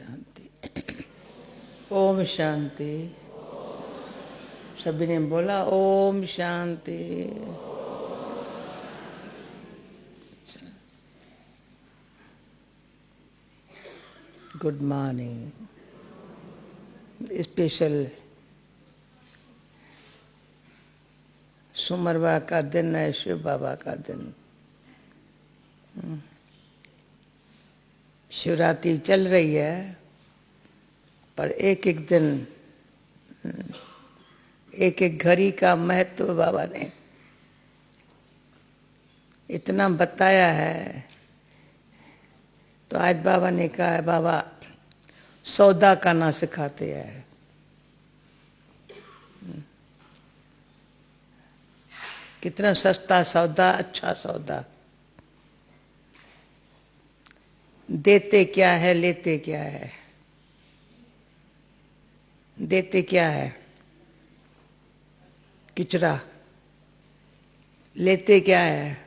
शांति। ओम शांति। सभी ने बोला ओम शांति। Good morning. स्पेशल सुमरवा का दिन है, शिव बाबा का दिन। शिवरात्रि चल रही है, पर एक एक दिन, एक एक घड़ी का महत्व बाबा ने इतना बताया है। तो आज बाबा ने कहा है, बाबा सौदा करना सिखाते हैं। कितना सस्ता सौदा, अच्छा सौदा। देते क्या है, लेते क्या है। देते क्या है, किचरा। लेते क्या है,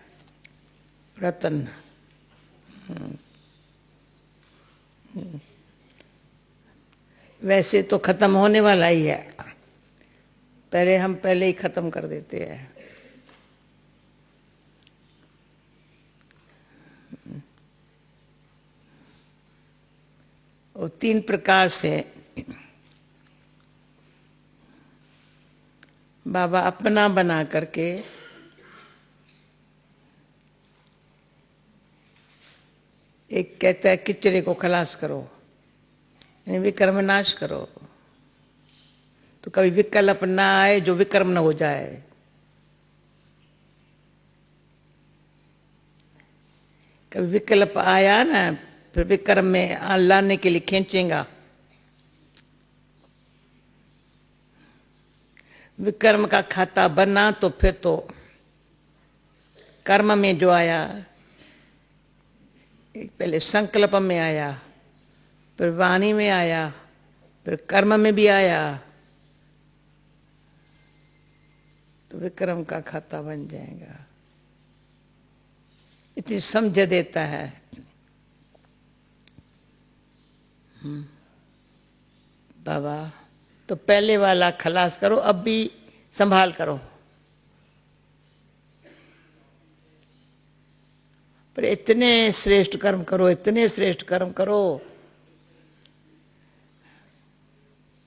रतन। वैसे तो खत्म होने वाला ही है, हम पहले ही खत्म कर देते हैं। और तीन प्रकार से बाबा अपना बना करके एक कहता है किचरे को खलास करो, यानी विकर्म नाश करो। तो कभी विकल्प ना आए जो विकर्म न हो जाए। कभी विकल्प आया ना, फिर विकर्म में लाने के लिए खींचेगा। विकर्म का खाता बना तो फिर तो कर्म में जो आया, पहले संकल्प में आया, फिर वाणी में आया, फिर कर्म में भी आया, तो विक्रम का खाता बन जाएगा। इतनी समझ देता है। बाबा तो पहले वाला खलास करो, अब भी संभाल करो। पर इतने श्रेष्ठ कर्म करो, इतने श्रेष्ठ कर्म करो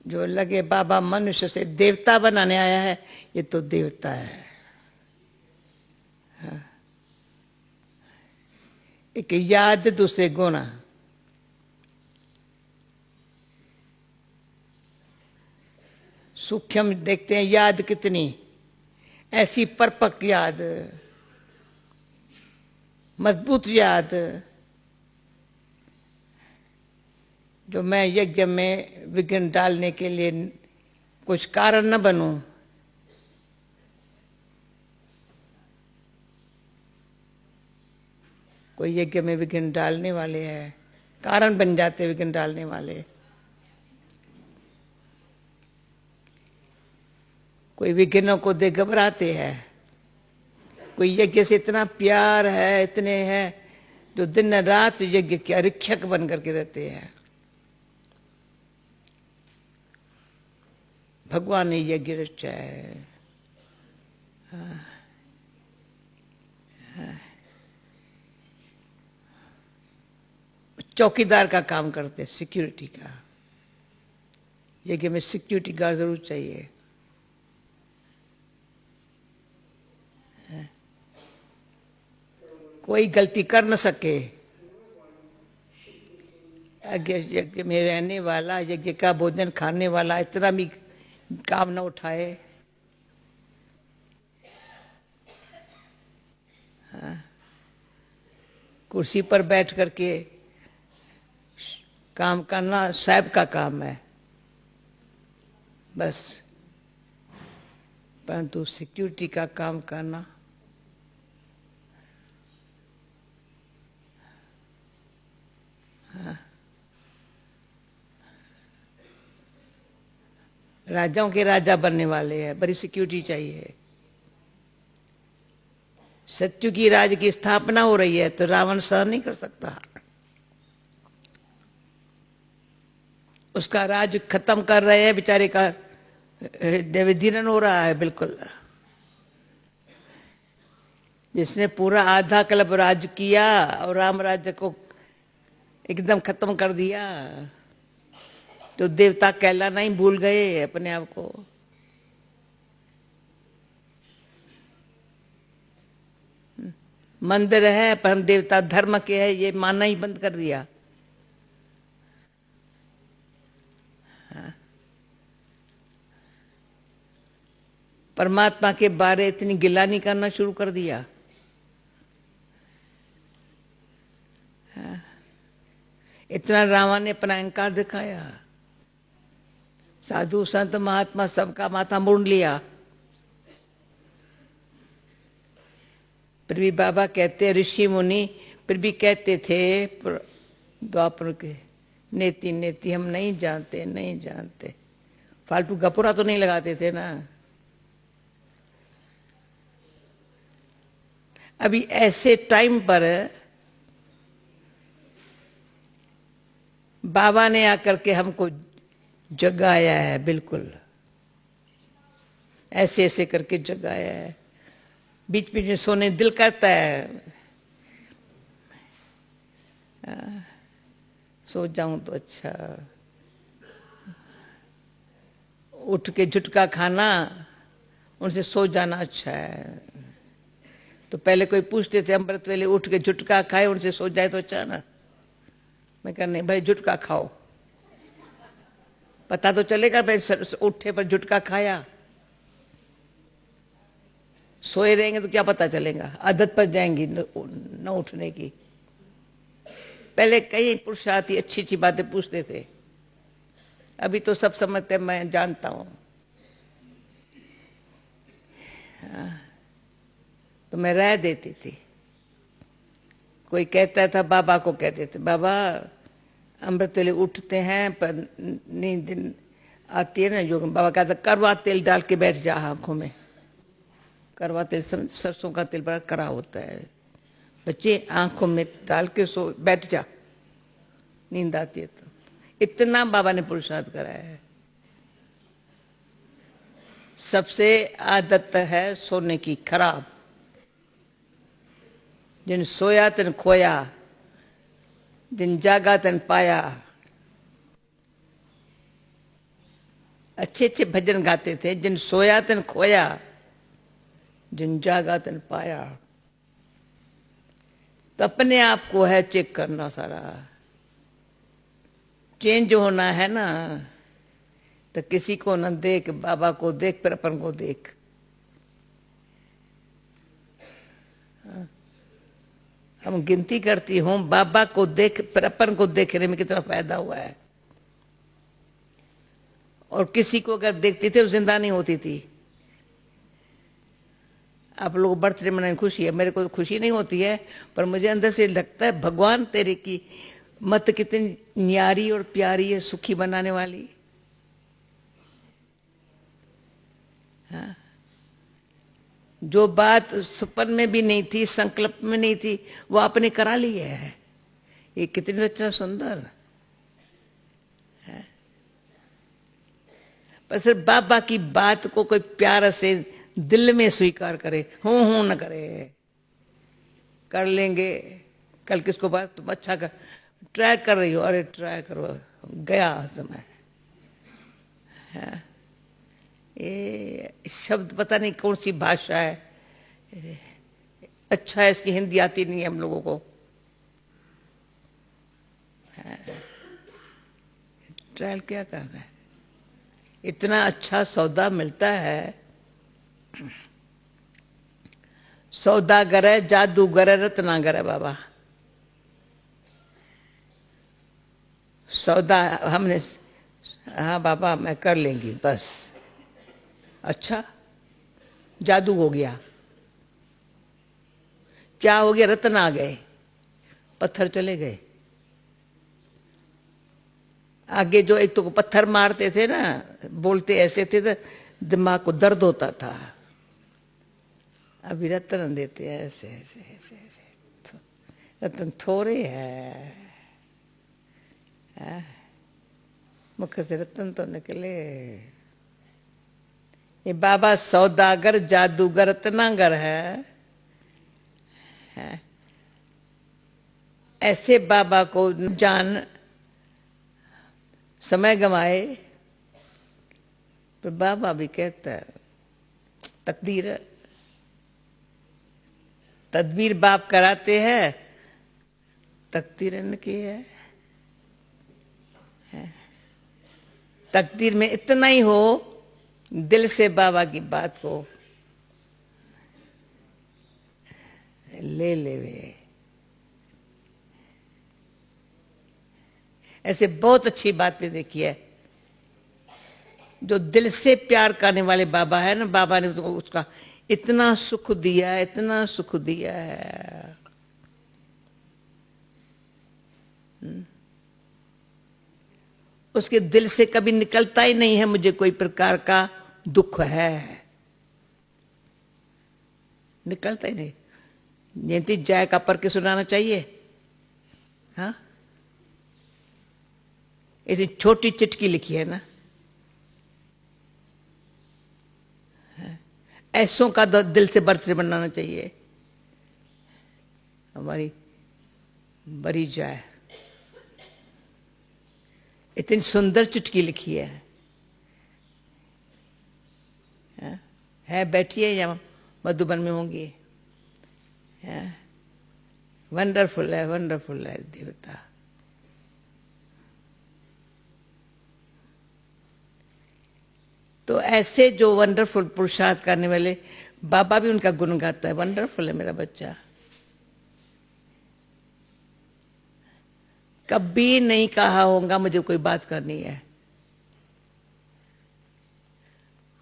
जो लगे बाबा मनुष्य से देवता बनाने आया है। ये तो देवता है। हाँ। एक याद, दूसरे गुण। सूक्ष्म देखते हैं याद कितनी, ऐसी परपक याद, मजबूत याद, जो मैं यज्ञ में विघ्न डालने के लिए कुछ कारण न बनूं। कोई यज्ञ में विघ्न डालने वाले हैं, कारण बन जाते विघ्न डालने वाले। कोई विघ्नों को देख घबराते हैं। कोई यज्ञ से इतना प्यार है, इतने हैं जो दिन रात यज्ञ के अरीक्षक बन करके रहते हैं। भगवान ने यज्ञ रचा है। चौकीदार का काम करते, सिक्योरिटी का। यज्ञ में सिक्योरिटी गार्ड जरूर चाहिए। कोई गलती कर न सके। यज्ञ में रहने वाला, यज्ञ का भोजन खाने वाला इतना भी काम न उठाए। कुर्सी पर बैठ करके काम करना साहब का काम है बस, परंतु सिक्योरिटी का काम करना राजाओं के राजा बनने वाले हैं, बड़ी सिक्योरिटी चाहिए। सत्यु की राज की स्थापना हो रही है तो रावण सहन नहीं कर सकता। उसका राज खत्म कर रहे हैं, बेचारे का विदीर्ण हो रहा है बिल्कुल। जिसने पूरा आधा कल्प राज किया और राम राज्य को एकदम खत्म कर दिया, तो देवता कहलाना ही भूल गए अपने आप को। मंदिर है पर हम देवता धर्म के है ये मानना ही बंद कर दिया। परमात्मा के बारे इतनी गिलानी करना शुरू कर दिया। इतना रावण ने अपना अहंकार दिखाया। साधु संत महात्मा सबका माथा मुड़ लिया। फिर भी बाबा कहते, ऋषि मुनि फिर भी कहते थे द्वापर के, नेति नेति हम नहीं जानते, नहीं जानते। फालतू गपुरा तो नहीं लगाते थे ना। अभी ऐसे टाइम पर बाबा ने आकर के हमको जगाया है, बिल्कुल ऐसे ऐसे करके जगाया है। बीच बीच में सोने दिल करता है, सो जाऊं तो अच्छा। उठ के झुटका खाना, उनसे सो जाना अच्छा है। तो पहले कोई पूछते थे अमृत वेले उठ के झुटका खाए उनसे सो जाए तो अच्छा ना। मैं कह नहीं भाई झुटका खाओ, पता तो चलेगा भाई उठे पर झुटका खाया। सोए रहेंगे तो क्या पता चलेगा, आदत पर जाएंगी न उठने की। पहले कई पुरुषार्थी अच्छी अच्छी बातें पूछते थे, अभी तो सब समझते मैं जानता हूं। तो मैं राय देती थी। कोई कहता था, बाबा को कहते थे, बाबा अमृत वेले उठते हैं पर नींद आती है ना योग। बाबा कहता करवा तेल डाल के बैठ जा आंखों में। करवा तेल सरसों का तेल बड़ा कड़ा होता है, बच्चे आंखों में डाल के सो बैठ जा, नींद आती है तो। इतना बाबा ने पुरुषार्थ कराया है। सबसे आदत है सोने की खराब। जिन सोया तिन खोया, जिन जागा तिन पाया। अच्छे अच्छे भजन गाते थे, जिन सोया तिन खोया, जिन जागा तिन पाया। तो अपने आप को है चेक करना, सारा चेंज होना है ना। तो किसी को न देख, बाबा को देख, फिर अपन को देख। हम गिनती करती हूं, बाबा को देख फिर अपन को देखने में कितना फायदा हुआ है। और किसी को अगर देखती थे वो जिंदा नहीं होती थी। आप लोग बर्थडे मनाने खुशी है, मेरे को तो खुशी नहीं होती है, पर मुझे अंदर से लगता है भगवान तेरे की मत कितनी न्यारी और प्यारी है, सुखी बनाने वाली। हाँ? जो बात सपन में भी नहीं थी, संकल्प में नहीं थी, वो आपने करा ली है। ये कितनी रचना सुंदर है। पर सिर्फ बाबा की बात को कोई प्यार से दिल में स्वीकार करे, हूं न करे। कर लेंगे कल किसको बात तुम अच्छा कर, ट्राई कर रही हो, अरे ट्राई करो, गया समय। ये शब्द पता नहीं कौन सी भाषा है, अच्छा है इसकी हिंदी आती नहीं है हम लोगों को। ट्रायल क्या करना है, इतना अच्छा सौदा मिलता है। सौदागर है, जादूगर है, रत्नागर है बाबा। सौदा हमने, हाँ बाबा मैं कर लेंगी बस। अच्छा जादू हो गया, क्या हो गया, रत्न आ गए, पत्थर चले गए। आगे जो एक तो पत्थर मारते थे ना, बोलते ऐसे थे तो दिमाग को दर्द होता था। अभी रत्न देते हैं ऐसे ऐसे ऐसे ऐसे, रत्न थोड़े है। मुख से रतन तो निकले। ये बाबा सौदागर जादूगर रत्नागर है। ऐसे बाबा को जान समय गंवाए। पर बाबा भी कहता है तकदीर है, तदबीर बाप कराते हैं, तकदीर इनकी है। तकदीर में इतना ही हो, दिल से बाबा की बात को ले वे। ऐसे बहुत अच्छी बातें देखी है। जो दिल से प्यार करने वाले बाबा है ना, बाबा ने उसका इतना सुख दिया है, इतना सुख दिया है। उसके दिल से कभी निकलता ही नहीं है मुझे कोई प्रकार का दुख है, निकलता ही नहीं। जयंती जाय का पढ़ के सुनाना चाहिए। हाँ, इतनी छोटी चिटकी लिखी है ना। ऐसों का दिल से बर्थडे बनाना चाहिए। हमारी बड़ी जाय इतनी सुंदर चिटकी लिखी है बैठी है या मधुबन में होंगी। वंडरफुल है, वंडरफुल है देवता। तो ऐसे जो वंडरफुल पुरुषार्थ करने वाले बाबा भी उनका गुण गाता है। वंडरफुल है मेरा बच्चा। कभी नहीं कहा होगा मुझे कोई बात करनी है,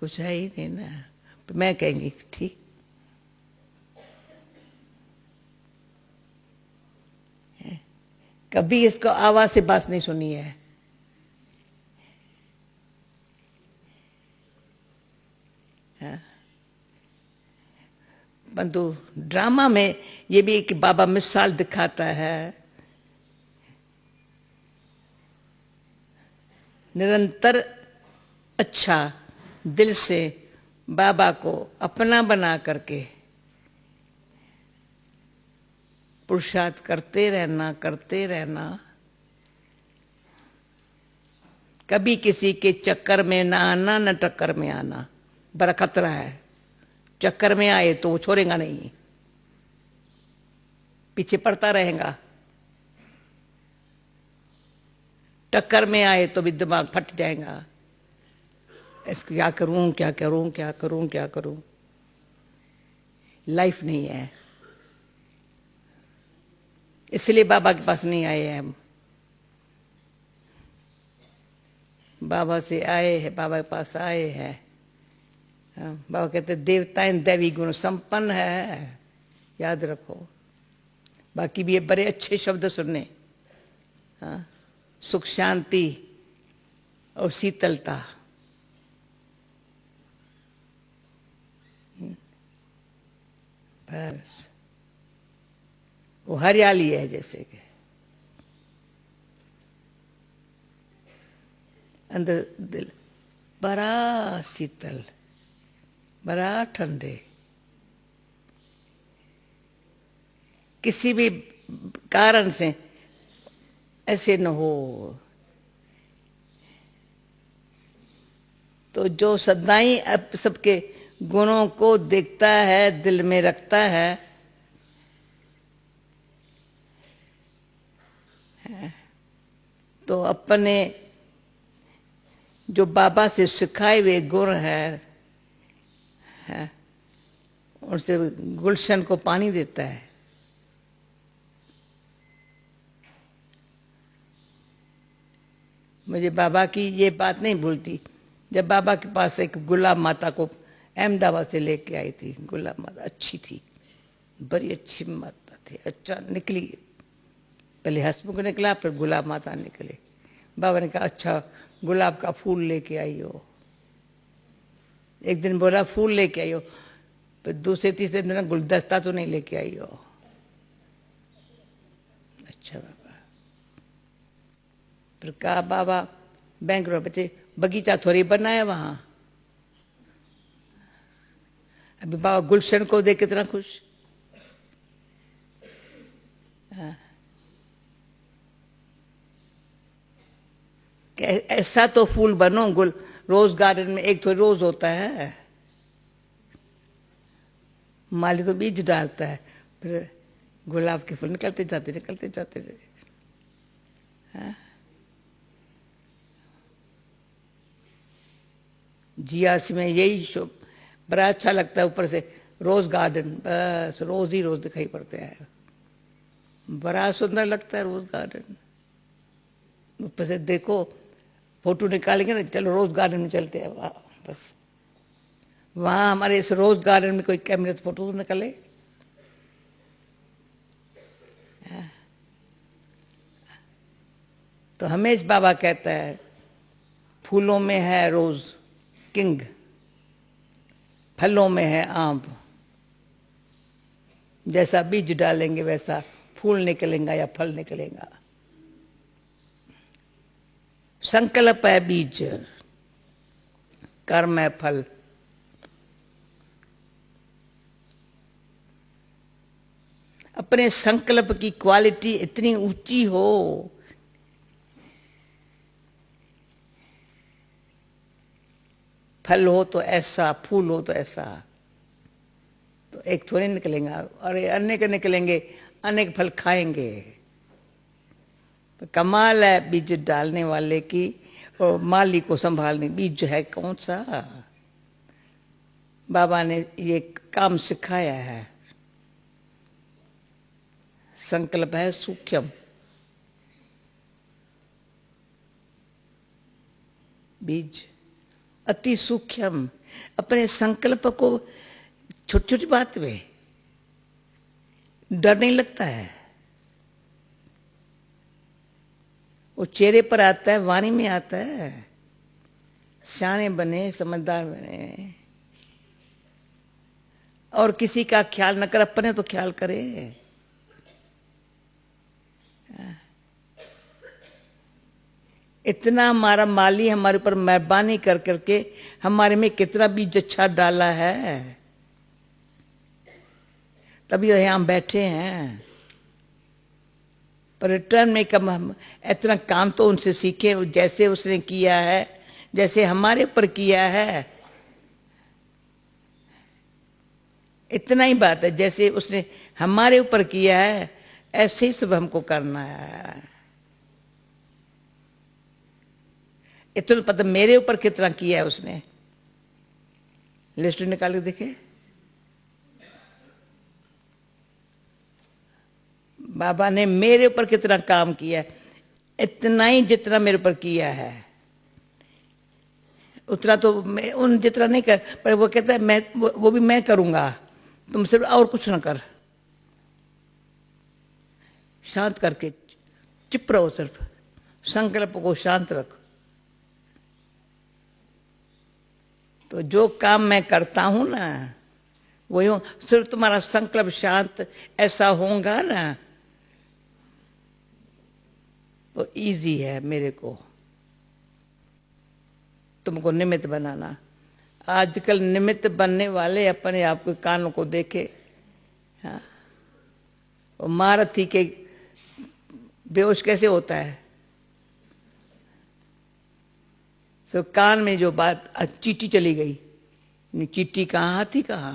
कुछ है ही नहीं ना। तो मैं कहेंगी ठीक। कभी इसको आवाज से बात नहीं सुनी है। परंतु ड्रामा में ये भी एक बाबा मिसाल दिखाता है। निरंतर अच्छा दिल से बाबा को अपना बना करके पुरुषार्थ करते रहना। कभी किसी के चक्कर में ना आना, न टक्कर में आना। बड़ा खतरा है। चक्कर में आए तो वो छोड़ेगा नहीं, पीछे पड़ता रहेगा। टक्कर में आए तो भी दिमाग फट जाएगा। इसको क्या करूं, क्या करूं, क्या करूं, क्या करूं। लाइफ नहीं है, इसलिए बाबा के पास नहीं आए हैं हम। बाबा से आए हैं, बाबा के पास आए हैं। बाबा कहते देवताएं दैवी गुण संपन्न है, याद रखो। बाकी भी ये बड़े अच्छे शब्द सुनने। सुख शांति और शीतलता। बस वो हरियाली है जैसे कि अंदर दिल बड़ा शीतल, बड़ा ठंडे। किसी भी कारण से ऐसे न हो। तो जो सदाई सबके गुणों को देखता है, दिल में रखता है, तो अपने जो बाबा से सिखाए हुए गुण है उनसे गुलशन को पानी देता है। मुझे बाबा की ये बात नहीं भूलती। जब बाबा के पास एक गुलाब माता को अहमदाबाद से लेके आई थी। गुलाब माता अच्छी थी, बड़ी अच्छी माता थी। अच्छा निकली, पहले हंसमुख निकला, फिर गुलाब माता निकले। बाबा ने कहा अच्छा गुलाब का फूल लेके आई हो। एक दिन बोला फूल लेके आई हो, फिर दूसरे तीसरे दिन गुलदस्ता तो नहीं लेके आई हो। अच्छा बाबा। फिर कहा बाबा बैंक में बच्चे बगीचा थोड़ी बनाया वहां। अभी बाबा गुलशन को देख कितना खुश। ऐसा तो फूल बनो। रोज गार्डन में एक तो रोज होता है, माली तो बीज डालता है, फिर गुलाब के फूल निकलते जाते हाँ? जियासी में यही बड़ा अच्छा लगता है। ऊपर से रोज गार्डन, बस रोज ही रोज दिखाई पड़ते हैं। बड़ा सुंदर लगता है रोज गार्डन। ऊपर से देखो, फोटो निकालेंगे ना, चलो रोज गार्डन में चलते हैं वहां। बस वहां हमारे इस रोज गार्डन में कोई कैमरे से फोटो तो निकाले। तो हमेश बाबा कहता है, फूलों में है रोज किंग, फलों में है आम। जैसा बीज डालेंगे वैसा फूल निकलेगा या फल निकलेगा। संकल्प है बीज, कर्म है फल। अपने संकल्प की क्वालिटी इतनी ऊंची हो, फल हो तो ऐसा, फूल हो तो ऐसा, तो एक थोड़े निकलेगा, और अनेक निकलेंगे, अनेक फल खाएंगे। तो कमाल है बीज डालने वाले की और माली को संभालने। बीज है कौन सा? बाबा ने ये काम सिखाया है। संकल्प है सूक्ष्म, बीज अति सूक्ष्म। अपने संकल्प को छोटी छोटी बात में डर नहीं लगता है। वो चेहरे पर आता है, वाणी में आता है। सियाने बने, समझदार बने, और किसी का ख्याल न कर, अपने तो ख्याल करे। इतना हमारा माली हमारे ऊपर मेहरबानी कर करके हमारे में कितना बीज अच्छा डाला है, तभी यहां बैठे हैं। पर रिटर्न में कम हम इतना काम तो उनसे सीखे, जैसे उसने किया है, जैसे हमारे ऊपर किया है। इतना ही बात है, जैसे उसने हमारे ऊपर किया है ऐसे ही सब हमको करना है। इतना पता मेरे ऊपर कितना किया है उसने, लिस्ट निकाल के देखे। बाबा ने मेरे ऊपर कितना काम किया है, इतना ही जितना मेरे ऊपर किया है, उतना तो मैं उन जितना नहीं कर, पर वो कहता है मैं वो भी मैं करूंगा, तुम सिर्फ और कुछ ना कर। शांत करके चुप रहो, सिर्फ संकल्प को शांत रख। तो जो काम मैं करता हूं ना, वो यूं सिर्फ तुम्हारा संकल्प शांत ऐसा होगा ना, तो इजी है मेरे को तुमको निमित्त बनाना। आजकल निमित्त बनने वाले अपने आप को कानों को देखे। हाँ, वो महारथी के बेहोश कैसे होता है? तो कान में जो बात, चींटी चली गई, चींटी कहां, हाथी कहां।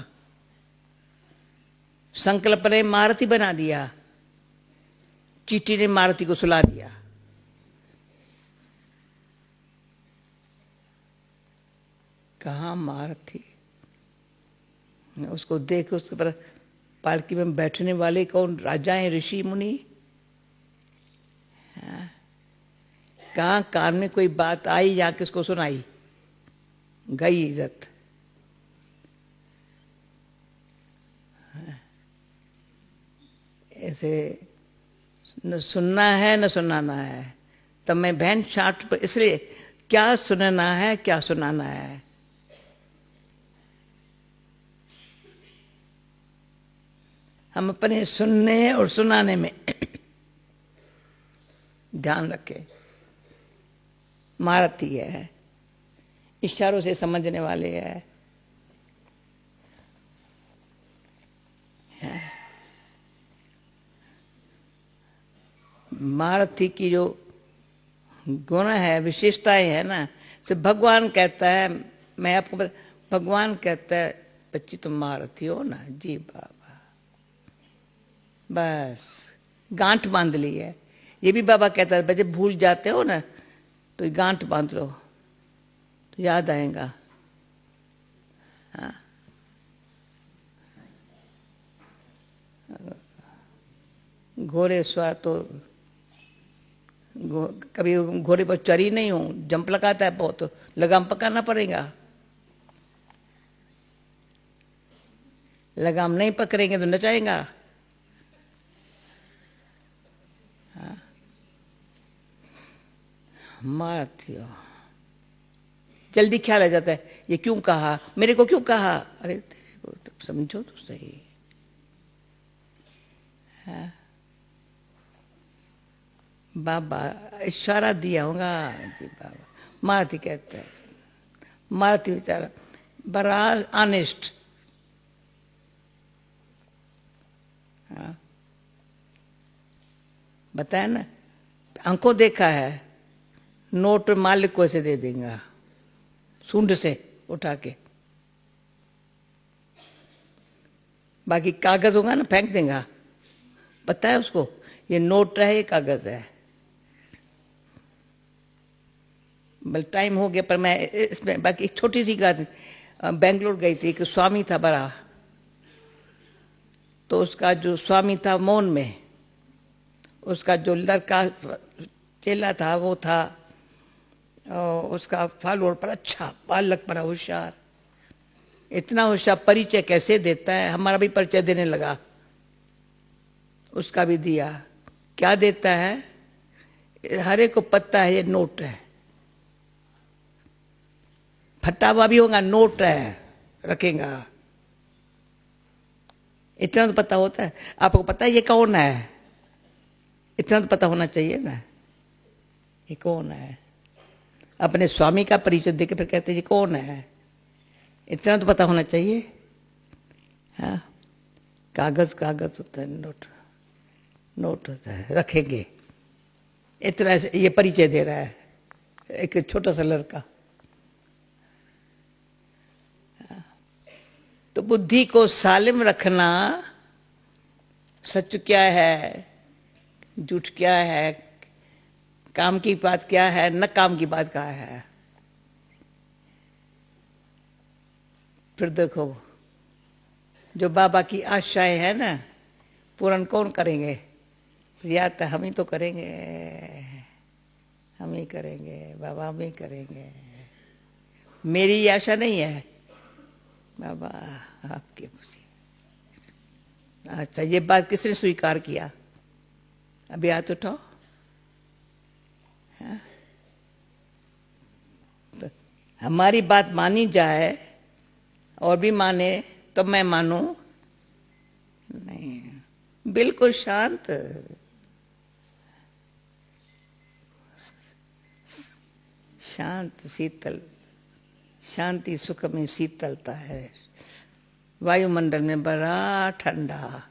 संकल्प ने महारथी बना दिया, चींटी ने महारथी को सुला दिया। कहां महारथी? उसको देख, उसके पर पालकी में बैठने वाले कौन? राजा हैं, ऋषि मुनि। कहां कान में कोई बात आई या किसको सुनाई? गई इज्जत। ऐसे न सुनना है न सुनाना है। तब मैं बहन छाट पर, इसलिए क्या सुनना है क्या सुनाना है। हम अपने सुनने और सुनाने में ध्यान रखें। महारथी है, इशारों से समझने वाले हैं। महारथी की जो गुण है, विशेषताएं है ना, सिर्फ भगवान कहता है, मैं आपको भगवान कहता है बच्ची तुम महारथी हो ना, जी बाबा, बस गांठ बांध ली है। ये भी बाबा कहता है बच्चे भूल जाते हो ना तो गांठ बांध लो तो याद आएगा। हाँ, घोड़े सवार तो कभी घोड़े पर चढ़ी नहीं हूं, जंप लगाता है बहुत, तो लगाम पकड़ना पड़ेगा। लगाम नहीं पकड़ेंगे तो नचाएगा। हाँ, महारथी हो, जल्दी ख्याल आ जाता है ये क्यों कहा, मेरे को क्यों कहा, अरे तेरे को तो समझो तो सही। हाँ, बाबा इशारा दिया होगा जी बाबा। महारथी कहता है, महारथी बेचारा बड़ा ऑनेस्ट। हाँ, बताया ना, आंखों देखा है, नोट मालिक को ऐसे दे देगा सूंड से उठा के, बाकी कागज होगा ना फेंक देगा। पता है उसको ये नोट है, ये कागज है। बल टाइम हो गया, पर मैं इसमें बाकी एक छोटी सी बात, बेंगलोर गई थी, एक स्वामी था बड़ा, तो उसका जो स्वामी था मौन में, उसका जो लड़का चेला था वो था, उसका फॉलोअर पर अच्छा, बालक बड़ा होशियार, इतना होशियार परिचय कैसे देता है, हमारा भी परिचय देने लगा, उसका भी दिया। क्या देता है, हर एक को पता है ये नोट है, फटा हुआ भी होगा, नोट है, रखेगा। इतना तो पता होता है, आपको पता है ये कौन है, इतना तो पता होना चाहिए ना, ये कौन है। अपने स्वामी का परिचय देकर फिर कहते हैं ये कौन है, इतना तो पता होना चाहिए। हाँ, कागज कागज होता है, नोट नोट होता है, रखेंगे। इतना ये परिचय दे रहा है एक छोटा सा लड़का। तो बुद्धि को सालिम रखना, सच क्या है, झूठ क्या है, काम की बात क्या है, न काम की बात क्या है। फिर देखो जो बाबा की आशाएं है ना, पूर्ण कौन करेंगे, या तो हम ही तो करेंगे, हम ही करेंगे बाबा, हम ही करेंगे। मेरी आशा नहीं है बाबा, आपके खुशी। अच्छा, ये बात किसने स्वीकार किया, अभी हाथ उठाओ। हाँ? तो हमारी बात मानी जाए और भी माने तो मैं मानूं नहीं, बिल्कुल शांत, शांत शीतल, शांति सुख में शीतलता है, वायुमंडल में बड़ा ठंडा,